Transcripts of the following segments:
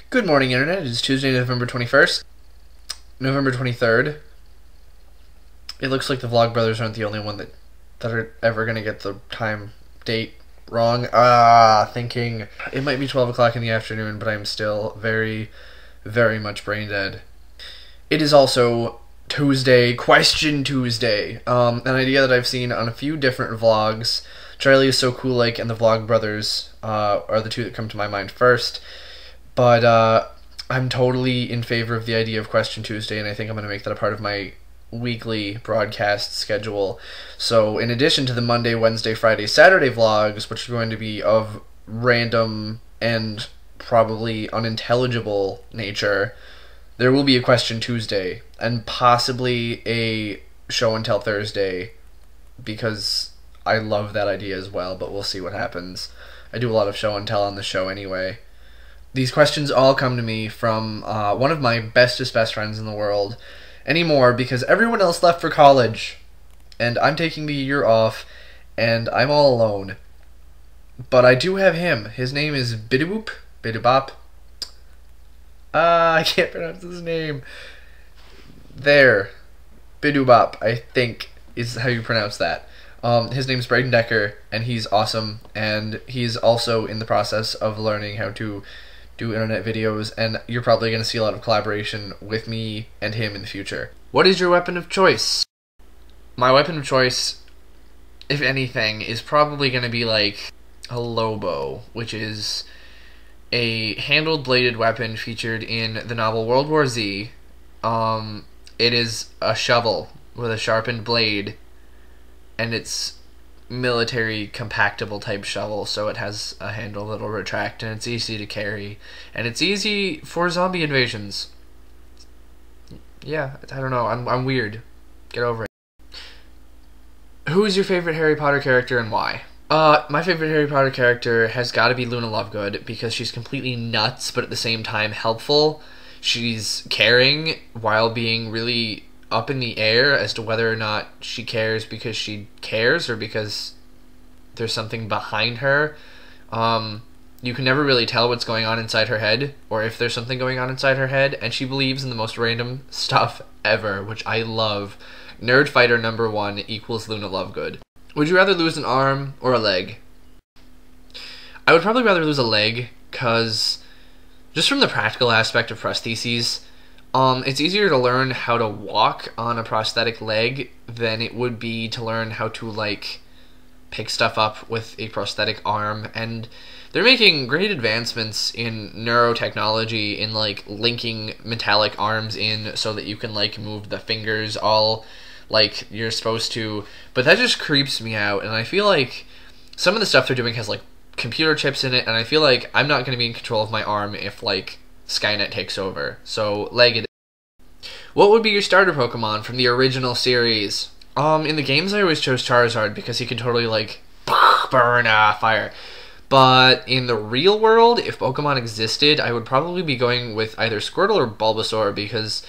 Good morning, Internet. It is Tuesday, November 21st. November 23rd. It looks like the Vlogbrothers aren't the only one that are ever going to get the time date wrong. Thinking it might be 12 o'clock in the afternoon, but I'm still very, very much brain dead. It is also Tuesday, Question Tuesday. An idea that I've seen on a few different vlogs. Charlie is So Cool Like and the Vlogbrothers are the two that come to my mind first. But I'm totally in favor of the idea of Question Tuesday, and I think I'm going to make that a part of my weekly broadcast schedule. So in addition to the Monday, Wednesday, Friday, Saturday vlogs, which are going to be of random and probably unintelligible nature, there will be a Question Tuesday, and possibly a Show and Tell Thursday, because I love that idea as well, but we'll see what happens. I do a lot of show and tell on the show anyway. These questions all come to me from one of my bestest best friends in the world anymore, because everyone else left for college, and I'm taking the year off, and I'm all alone. But I do have him. His name is Biduboop. Bidubop. I can't pronounce his name. There. Bidubop, I think, is how you pronounce that. His name's Braden Decker, and he's awesome, and he's also in the process of learning how to do internet videos, and you're probably going to see a lot of collaboration with me and him in the future. What is your weapon of choice? My weapon of choice, if anything, is probably going to be like a Lobo, which is a handled bladed weapon featured in the novel World War Z. It is a shovel with a sharpened blade, and it's military compactable type shovel, so it has a handle that'll retract, and it's easy to carry, and it's easy for zombie invasions. Yeah, I don't know, I'm weird. Get over it. Who is your favorite Harry Potter character and why? My favorite Harry Potter character has got to be Luna Lovegood, because she's completely nuts, but at the same time helpful. She's caring while being really up in the air as to whether or not she cares because she cares or because there's something behind her. You can never really tell what's going on inside her head, or if there's something going on inside her head, and she believes in the most random stuff ever, which I love. Nerd Fighter number 1 equals Luna Lovegood. Would you rather lose an arm or a leg? I would probably rather lose a leg, because just from the practical aspect of prostheses, it's easier to learn how to walk on a prosthetic leg than it would be to learn how to, like, pick stuff up with a prosthetic arm. And they're making great advancements in neurotechnology in, like, linking metallic arms in so that you can, like, move the fingers all like you're supposed to. But that just creeps me out, and I feel like some of the stuff they're doing has, like, computer chips in it, and I feel like I'm not going to be in control of my arm if, like, Skynet takes over. So, leg it. What would be your starter Pokemon from the original series? In the games I always chose Charizard because he could totally, like, burn fire. But in the real world, if Pokemon existed, I would probably be going with either Squirtle or Bulbasaur, because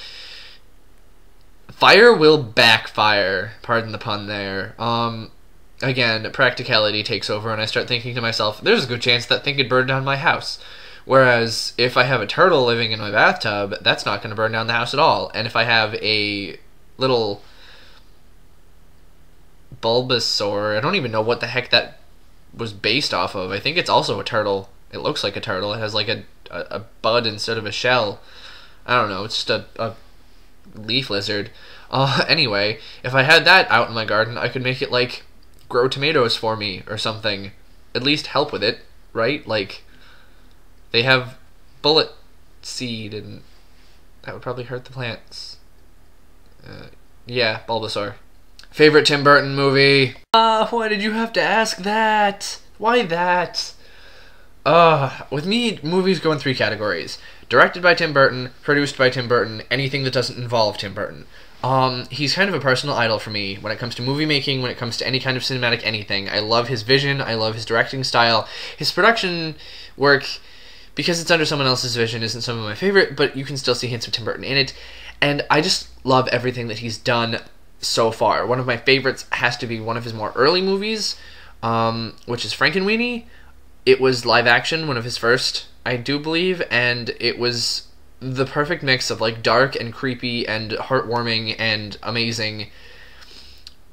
fire will backfire, pardon the pun there. Again, practicality takes over, and I start thinking to myself, there's a good chance that thing could burn down my house. Whereas, if I have a turtle living in my bathtub, that's not going to burn down the house at all. And if I have a little Bulbasaur, I don't even know what the heck that was based off of. I think it's also a turtle. It looks like a turtle. It has, like, a bud instead of a shell. I don't know, it's just a leaf lizard. Anyway, if I had that out in my garden, I could make it, like, grow tomatoes for me or something. At least help with it, right? Like, they have bullet seed, and that would probably hurt the plants. Yeah, Bulbasaur. Favorite Tim Burton movie? Why did you have to ask that? Why that? With me, movies go in 3 categories. Directed by Tim Burton, produced by Tim Burton, anything that doesn't involve Tim Burton. He's kind of a personal idol for me when it comes to movie making, when it comes to any kind of cinematic anything. I love his vision, I love his directing style. His production work, because it's under someone else's vision, isn't some of my favorite, but you can still see hints of Tim Burton in it. And I just love everything that he's done so far. One of my favorites has to be one of his more early movies, which is Frankenweenie. It was live action, one of his first. I do believe, and it was the perfect mix of like dark and creepy and heartwarming and amazing.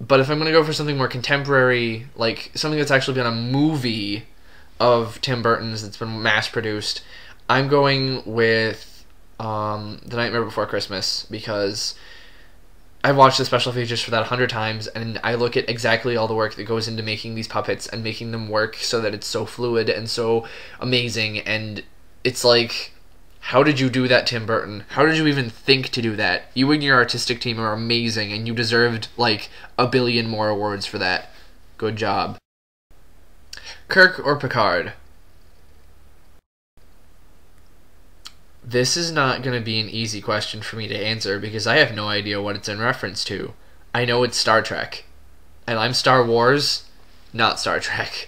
But if I'm going to go for something more contemporary, like something that's actually been a movie of Tim Burton's that's been mass produced, I'm going with The Nightmare Before Christmas, because I've watched the special features for that 100 times, and I look at exactly all the work that goes into making these puppets and making them work so that it's so fluid and so amazing, and it's like, how did you do that, Tim Burton? How did you even think to do that? You and your artistic team are amazing, and you deserved, like, 1 billion more awards for that. Good job. Kirk or Picard? This is not going to be an easy question for me to answer, because I have no idea what it's in reference to. I know it's Star Trek. And I'm Star Wars, not Star Trek.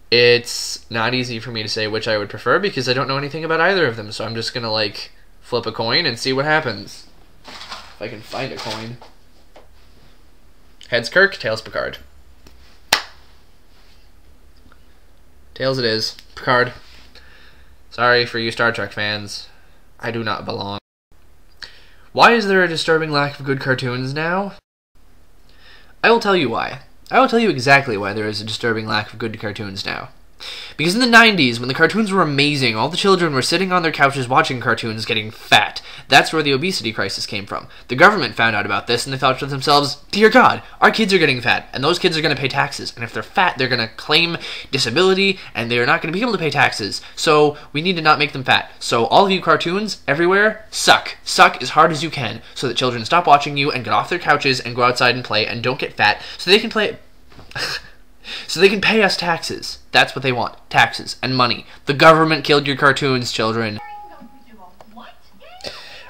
It's not easy for me to say which I would prefer, because I don't know anything about either of them, so I'm just going to, like, flip a coin and see what happens. If I can find a coin. Heads Kirk, tails Picard. Tails it is. Picard. Sorry for you Star Trek fans. I do not belong. Why is there a disturbing lack of good cartoons now? I will tell you why. I will tell you exactly why there is a disturbing lack of good cartoons now. Because in the 90s, when the cartoons were amazing, all the children were sitting on their couches watching cartoons getting fat. That's where the obesity crisis came from. The government found out about this, and they thought to themselves, dear God, our kids are getting fat, and those kids are going to pay taxes. And if they're fat, they're going to claim disability, and they're not going to be able to pay taxes. So we need to not make them fat. So all of you cartoons, everywhere, suck. Suck as hard as you can, so that children stop watching you and get off their couches and go outside and play and don't get fat, so they can play... So they can pay us taxes. That's what they want. Taxes and money. The government killed your cartoons, children.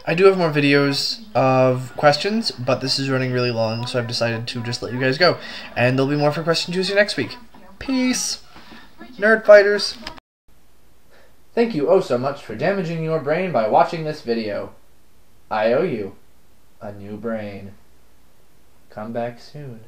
I do have more videos of questions, but this is running really long, so I've decided to just let you guys go. And there'll be more for Question Tuesday next week. Peace, nerd fighters. Thank you oh so much for damaging your brain by watching this video. I owe you a new brain. Come back soon.